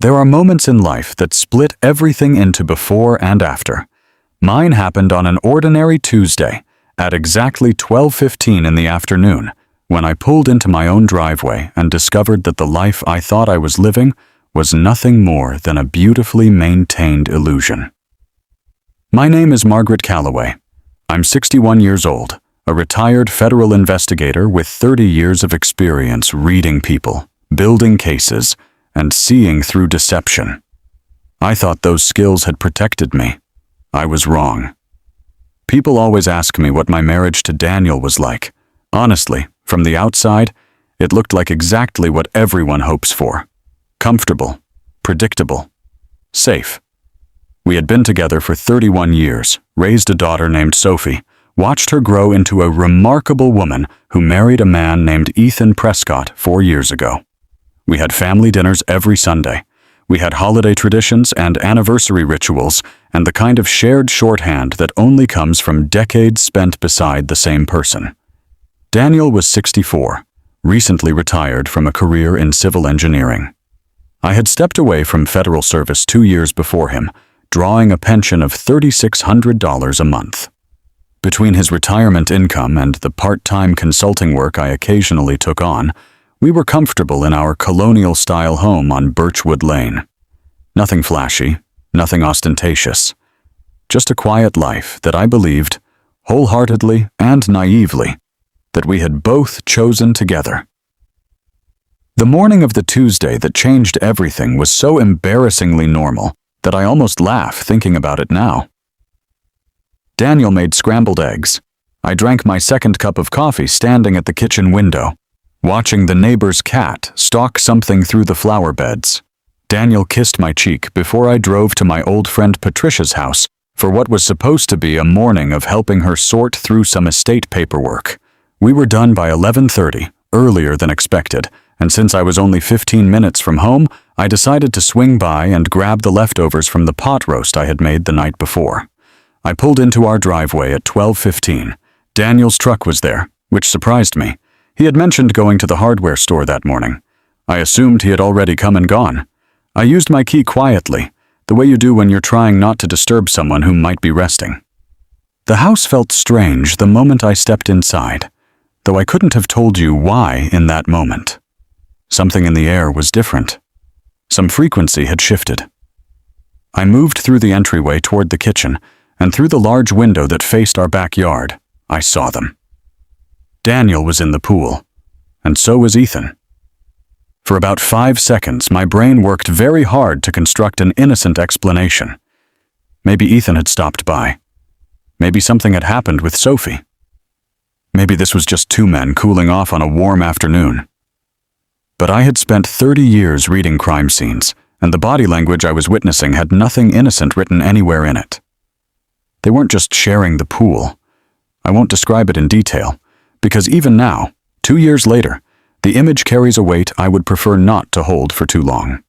There are moments in life that split everything into before and after. Mine happened on an ordinary Tuesday at exactly 12:15 in the afternoon, when I pulled into my own driveway and discovered that the life I thought I was living was nothing more than a beautifully maintained illusion. My name is Margaret Calloway. I'm 61 years old, a retired federal investigator with 30 years of experience reading people, building cases, and seeing through deception. I thought those skills had protected me. I was wrong. People always ask me what my marriage to Daniel was like. Honestly, from the outside, it looked like exactly what everyone hopes for. Comfortable, predictable, safe. We had been together for 31 years, raised a daughter named Sophie, watched her grow into a remarkable woman who married a man named Ethan Prescott 4 years ago. We had family dinners every Sunday. We had holiday traditions and anniversary rituals, and the kind of shared shorthand that only comes from decades spent beside the same person. Daniel was 64, recently retired from a career in civil engineering. I had stepped away from federal service 2 years before him, drawing a pension of $3,600 a month. Between his retirement income and the part-time consulting work I occasionally took on, we were comfortable in our colonial-style home on Birchwood Lane. Nothing flashy, nothing ostentatious. Just a quiet life that I believed, wholeheartedly and naively, that we had both chosen together. The morning of the Tuesday that changed everything was so embarrassingly normal that I almost laugh thinking about it now. Daniel made scrambled eggs. I drank my second cup of coffee standing at the kitchen window, watching the neighbor's cat stalk something through the flower beds. Daniel kissed my cheek before I drove to my old friend Patricia's house for what was supposed to be a morning of helping her sort through some estate paperwork. We were done by 11:30, earlier than expected, and since I was only 15 minutes from home, I decided to swing by and grab the leftovers from the pot roast I had made the night before. I pulled into our driveway at 12:15. Daniel's truck was there, which surprised me. He had mentioned going to the hardware store that morning. I assumed he had already come and gone. I used my key quietly, the way you do when you're trying not to disturb someone who might be resting. The house felt strange the moment I stepped inside, though I couldn't have told you why in that moment. Something in the air was different. Some frequency had shifted. I moved through the entryway toward the kitchen, and through the large window that faced our backyard, I saw them. Daniel was in the pool, and so was Ethan. For about 5 seconds, my brain worked very hard to construct an innocent explanation. Maybe Ethan had stopped by. Maybe something had happened with Sophie. Maybe this was just two men cooling off on a warm afternoon. But I had spent 30 years reading crime scenes, and the body language I was witnessing had nothing innocent written anywhere in it. They weren't just sharing the pool. I won't describe it in detail, because even now, 2 years later, the image carries a weight I would prefer not to hold for too long.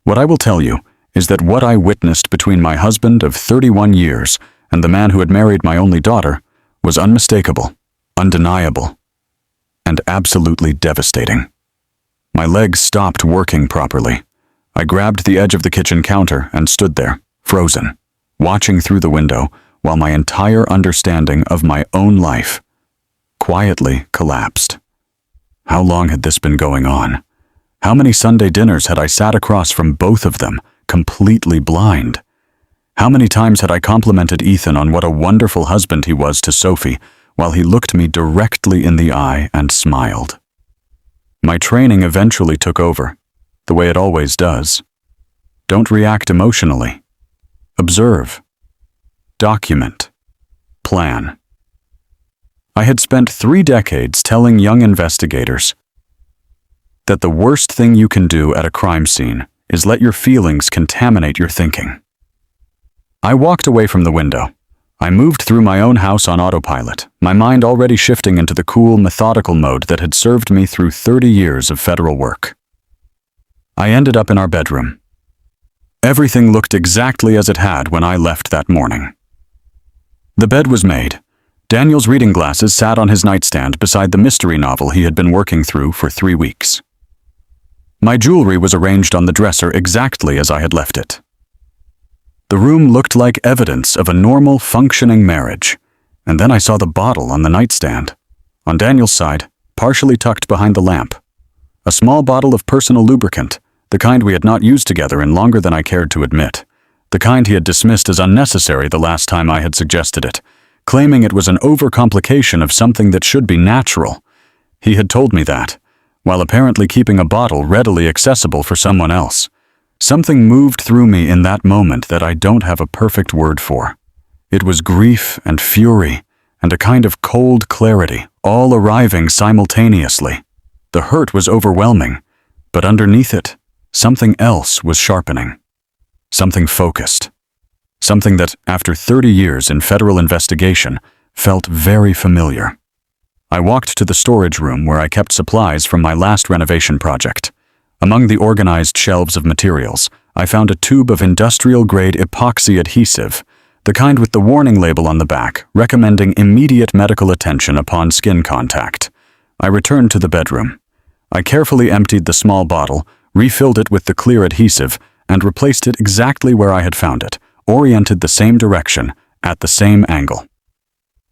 What I will tell you is that what I witnessed between my husband of 31 years and the man who had married my only daughter was unmistakable, undeniable, and absolutely devastating. My legs stopped working properly. I grabbed the edge of the kitchen counter and stood there, frozen, watching through the window while my entire understanding of my own life quietly collapsed. How long had this been going on? How many Sunday dinners had I sat across from both of them, completely blind? How many times had I complimented Ethan on what a wonderful husband he was to Sophie, while he looked me directly in the eye and smiled? My training eventually took over, the way it always does. Don't react emotionally. Observe. Document. Plan. I had spent 3 decades telling young investigators that the worst thing you can do at a crime scene is let your feelings contaminate your thinking. I walked away from the window. I moved through my own house on autopilot, my mind already shifting into the cool, methodical mode that had served me through 30 years of federal work. I ended up in our bedroom. Everything looked exactly as it had when I left that morning. The bed was made. Daniel's reading glasses sat on his nightstand beside the mystery novel he had been working through for 3 weeks. My jewelry was arranged on the dresser exactly as I had left it. The room looked like evidence of a normal, functioning marriage. And then I saw the bottle on the nightstand. On Daniel's side, partially tucked behind the lamp. A small bottle of personal lubricant, the kind we had not used together in longer than I cared to admit. The kind he had dismissed as unnecessary the last time I had suggested it, claiming it was an overcomplication of something that should be natural. He had told me that, while apparently keeping a bottle readily accessible for someone else. Something moved through me in that moment that I don't have a perfect word for. It was grief and fury, and a kind of cold clarity, all arriving simultaneously. The hurt was overwhelming, but underneath it, something else was sharpening. Something focused. Something that, after 30 years in federal investigation, felt very familiar. I walked to the storage room where I kept supplies from my last renovation project. Among the organized shelves of materials, I found a tube of industrial-grade epoxy adhesive, the kind with the warning label on the back, recommending immediate medical attention upon skin contact. I returned to the bedroom. I carefully emptied the small bottle, refilled it with the clear adhesive, and replaced it exactly where I had found it, oriented the same direction, at the same angle.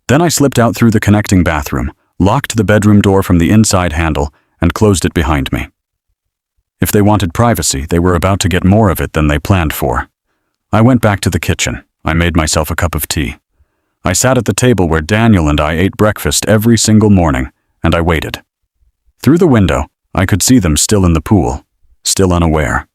Then I slipped out through the connecting bathroom, locked the bedroom door from the inside handle, and closed it behind me. If they wanted privacy, they were about to get more of it than they planned for. I went back to the kitchen. I made myself a cup of tea. I sat at the table where Daniel and I ate breakfast every single morning, and I waited. Through the window, I could see them still in the pool, still unaware.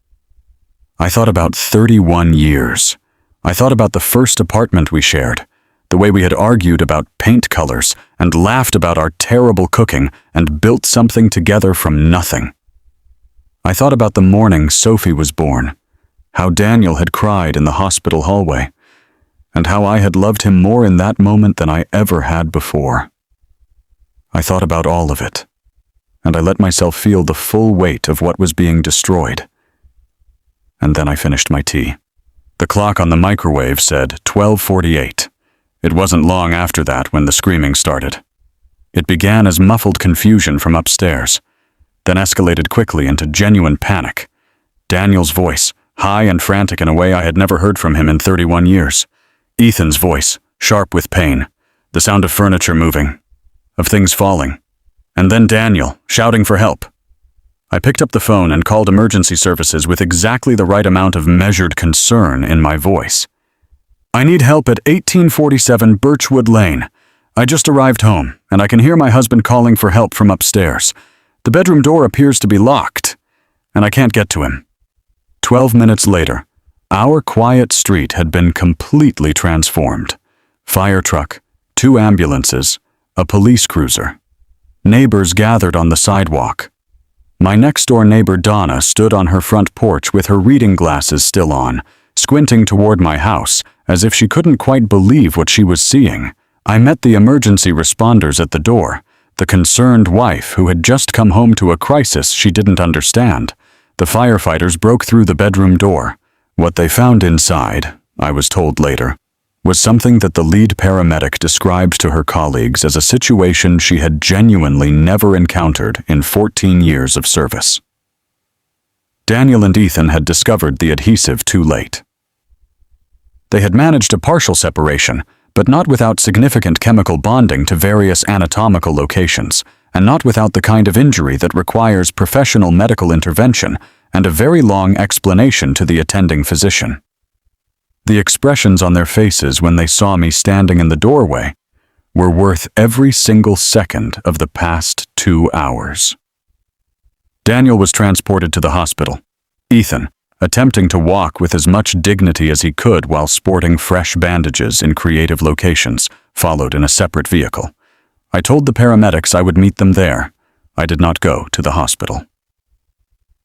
I thought about 31 years. I thought about the first apartment we shared, the way we had argued about paint colors and laughed about our terrible cooking and built something together from nothing. I thought about the morning Sophie was born, how Daniel had cried in the hospital hallway, and how I had loved him more in that moment than I ever had before. I thought about all of it, and I let myself feel the full weight of what was being destroyed. And then I finished my tea. The clock on the microwave said 12:48. It wasn't long after that when the screaming started. It began as muffled confusion from upstairs, then escalated quickly into genuine panic. Daniel's voice, high and frantic in a way I had never heard from him in 31 years. Ethan's voice, sharp with pain, the sound of furniture moving, of things falling. And then Daniel, shouting for help. I picked up the phone and called emergency services with exactly the right amount of measured concern in my voice. "I need help at 1847 Birchwood Lane. I just arrived home, and I can hear my husband calling for help from upstairs. The bedroom door appears to be locked, and I can't get to him." 12 minutes later, our quiet street had been completely transformed. Fire truck, 2 ambulances, a police cruiser. Neighbors gathered on the sidewalk. My next-door neighbor Donna stood on her front porch with her reading glasses still on, squinting toward my house, as if she couldn't quite believe what she was seeing. I met the emergency responders at the door, the concerned wife who had just come home to a crisis she didn't understand. The firefighters broke through the bedroom door. What they found inside, I was told later, was something that the lead paramedic described to her colleagues as a situation she had genuinely never encountered in 14 years of service. Daniel and Ethan had discovered the adhesive too late. They had managed a partial separation, but not without significant chemical bonding to various anatomical locations, and not without the kind of injury that requires professional medical intervention and a very long explanation to the attending physician. The expressions on their faces when they saw me standing in the doorway were worth every single second of the past 2 hours. Daniel was transported to the hospital. Ethan, attempting to walk with as much dignity as he could while sporting fresh bandages in creative locations, followed in a separate vehicle. I told the paramedics I would meet them there. I did not go to the hospital.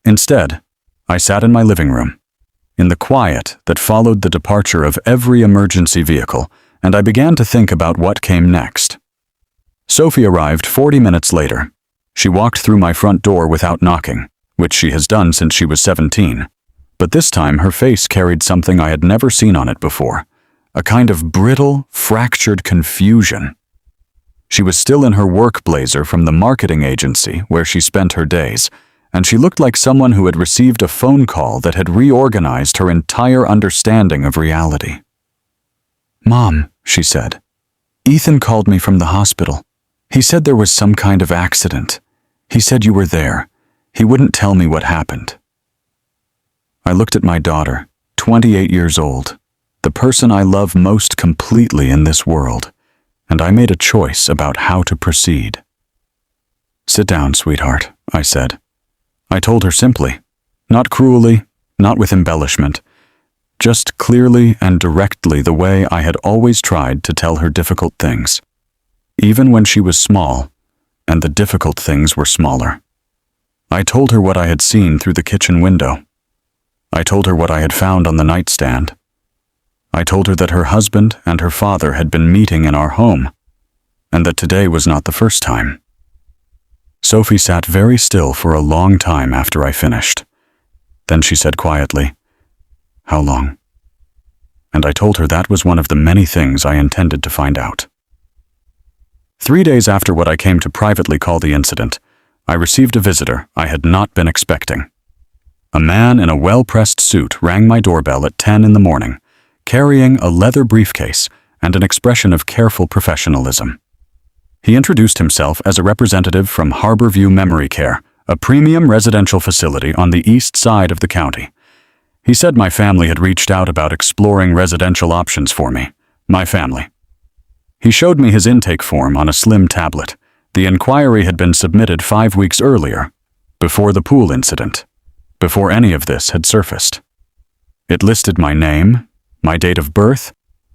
Instead, I sat in my living room, in the quiet that followed the departure of every emergency vehicle, and I began to think about what came next. Sophie arrived 40 minutes later. She walked through my front door without knocking, which she has done since she was 17. But this time her face carried something I had never seen on it before, a kind of brittle, fractured confusion. She was still in her work blazer from the marketing agency where she spent her days, and she looked like someone who had received a phone call that had reorganized her entire understanding of reality. "Mom," she said, "Ethan called me from the hospital. He said there was some kind of accident. He said you were there. He wouldn't tell me what happened." I looked at my daughter, 28 years old, the person I love most completely in this world, and I made a choice about how to proceed. "Sit down, sweetheart," I said. I told her simply, not cruelly, not with embellishment, just clearly and directly the way I had always tried to tell her difficult things, even when she was small and the difficult things were smaller. I told her what I had seen through the kitchen window. I told her what I had found on the nightstand. I told her that her husband and her father had been meeting in our home, and that today was not the first time. Sophie sat very still for a long time after I finished. Then she said quietly, "How long?" And I told her that was one of the many things I intended to find out. 3 days after what I came to privately call the incident, I received a visitor I had not been expecting. A man in a well-pressed suit rang my doorbell at 10 in the morning, carrying a leather briefcase and an expression of careful professionalism. He introduced himself as a representative from Harborview Memory Care, a premium residential facility on the east side of the county. He said my family had reached out about exploring residential options for me, my family. He showed me his intake form on a slim tablet. The inquiry had been submitted 5 weeks earlier, before the pool incident, before any of this had surfaced. It listed my name, my date of birth,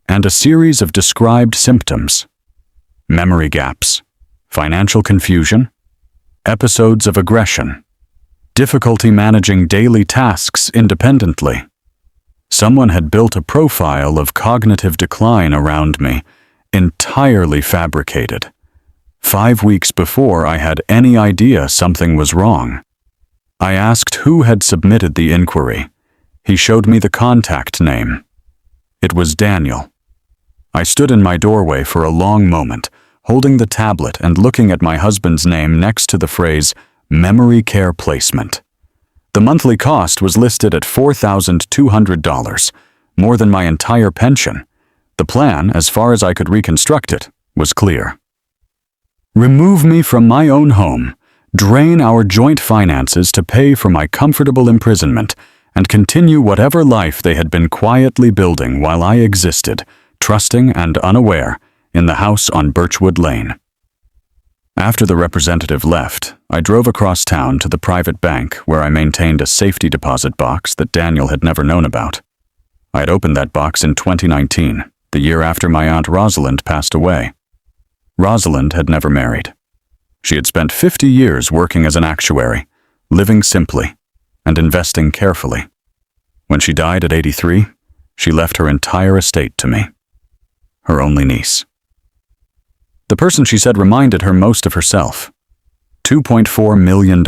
and a series of described symptoms: memory gaps, financial confusion, episodes of aggression, difficulty managing daily tasks independently. Someone had built a profile of cognitive decline around me, entirely fabricated, 5 weeks before I had any idea something was wrong. I asked who had submitted the inquiry. He showed me the contact name. It was Daniel. I stood in my doorway for a long moment, holding the tablet and looking at my husband's name next to the phrase memory care placement. The monthly cost was listed at $4,200, more than my entire pension. The plan, as far as I could reconstruct it, was clear. Remove me from my own home, drain our joint finances to pay for my comfortable imprisonment, and continue whatever life they had been quietly building while I existed, trusting and unaware, in the house on Birchwood Lane. After the representative left, I drove across town to the private bank where I maintained a safety deposit box that Daniel had never known about. I had opened that box in 2019, the year after my Aunt Rosalind passed away. Rosalind had never married. She had spent 50 years working as an actuary, living simply, and investing carefully. When she died at 83, she left her entire estate to me, her only niece. The person she said reminded her most of herself. $2.4 million.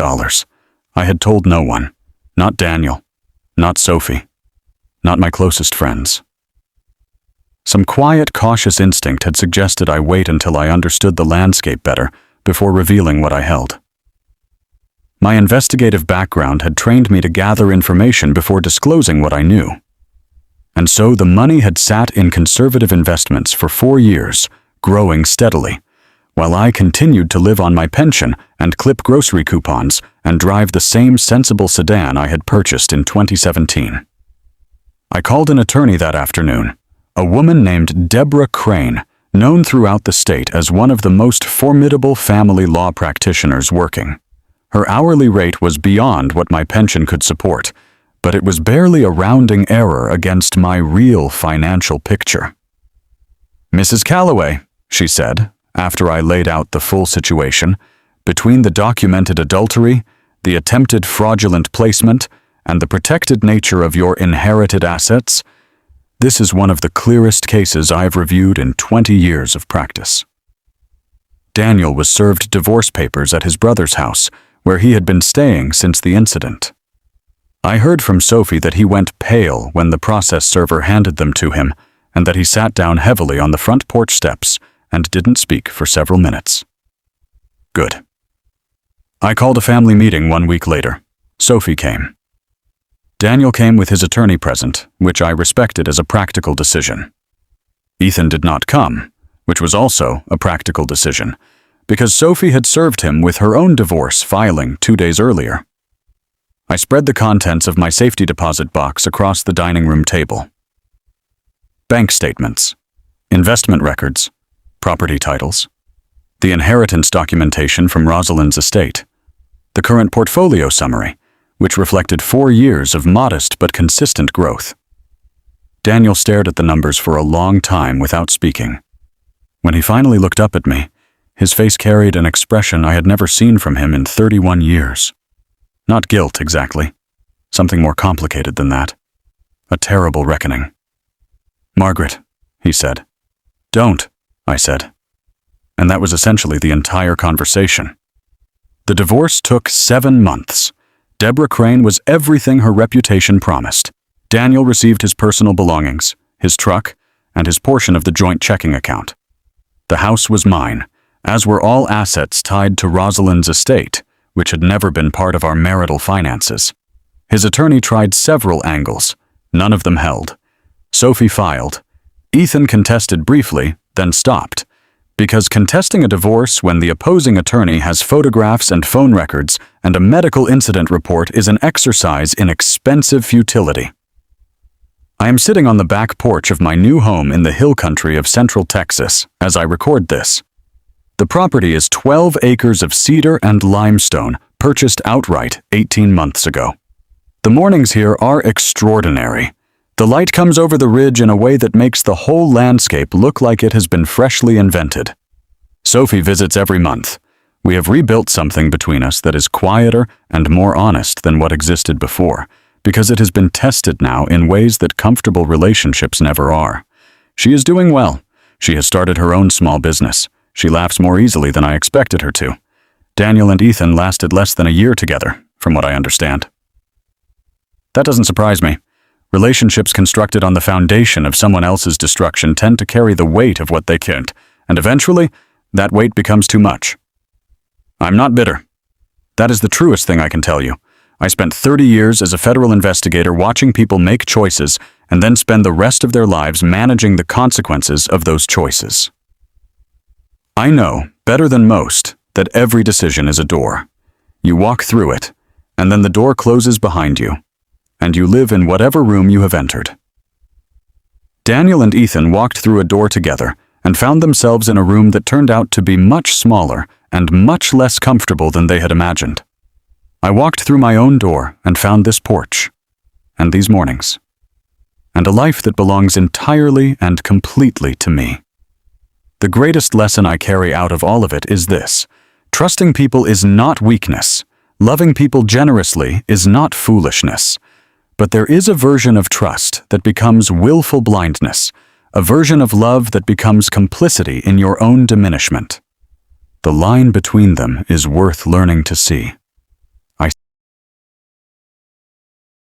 I had told no one, not Daniel, not Sophie, not my closest friends. Some quiet, cautious instinct had suggested I wait until I understood the landscape better before revealing what I held. My investigative background had trained me to gather information before disclosing what I knew. And so the money had sat in conservative investments for 4 years, growing steadily, while I continued to live on my pension and clip grocery coupons and drive the same sensible sedan I had purchased in 2017. I called an attorney that afternoon, a woman named Deborah Crane, known throughout the state as one of the most formidable family law practitioners working. Her hourly rate was beyond what my pension could support, but it was barely a rounding error against my real financial picture. "Mrs. Calloway," she said, after I laid out the full situation, between the documented adultery, the attempted fraudulent placement, and the protected nature of your inherited assets, this is one of the clearest cases I've reviewed in 20 years of practice. Daniel was served divorce papers at his brother's house, where he had been staying since the incident. I heard from Sophie that he went pale when the process server handed them to him, and that he sat down heavily on the front porch steps and didn't speak for several minutes. Good. I called a family meeting 1 week later. Sophie came. Daniel came with his attorney present, which I respected as a practical decision. Ethan did not come, which was also a practical decision, because Sophie had served him with her own divorce filing 2 days earlier. I spread the contents of my safety deposit box across the dining room table. Bank statements, investment records, property titles, the inheritance documentation from Rosalind's estate, the current portfolio summary, which reflected 4 years of modest but consistent growth. Daniel stared at the numbers for a long time without speaking. When he finally looked up at me, his face carried an expression I had never seen from him in 31 years. Not guilt, exactly. Something more complicated than that. A terrible reckoning. "Margaret," he said. "Don't," I said. And that was essentially the entire conversation. The divorce took 7 months. Deborah Crane was everything her reputation promised. Daniel received his personal belongings, his truck, and his portion of the joint checking account. The house was mine, as were all assets tied to Rosalind's estate, which had never been part of our marital finances. His attorney tried several angles. None of them held. Sophie filed. Ethan contested briefly, then stopped. Because contesting a divorce when the opposing attorney has photographs and phone records and a medical incident report is an exercise in expensive futility. I am sitting on the back porch of my new home in the hill country of Central Texas as I record this. The property is 12 acres of cedar and limestone, purchased outright 18 months ago. The mornings here are extraordinary. The light comes over the ridge in a way that makes the whole landscape look like it has been freshly invented. Sophie visits every month. We have rebuilt something between us that is quieter and more honest than what existed before, because it has been tested now in ways that comfortable relationships never are. She is doing well. She has started her own small business. She laughs more easily than I expected her to. Daniel and Ethan lasted less than a year together, from what I understand. That doesn't surprise me. Relationships constructed on the foundation of someone else's destruction tend to carry the weight of what they can't, and eventually, that weight becomes too much. I'm not bitter. That is the truest thing I can tell you. I spent 30 years as a federal investigator watching people make choices and then spend the rest of their lives managing the consequences of those choices. I know, better than most, that every decision is a door. You walk through it, and then the door closes behind you, and you live in whatever room you have entered. Daniel and Ethan walked through a door together and found themselves in a room that turned out to be much smaller and much less comfortable than they had imagined. I walked through my own door and found this porch, and these mornings, and a life that belongs entirely and completely to me. The greatest lesson I carry out of all of it is this: trusting people is not weakness. Loving people generously is not foolishness. But there is a version of trust that becomes willful blindness, a version of love that becomes complicity in your own diminishment. The line between them is worth learning to see.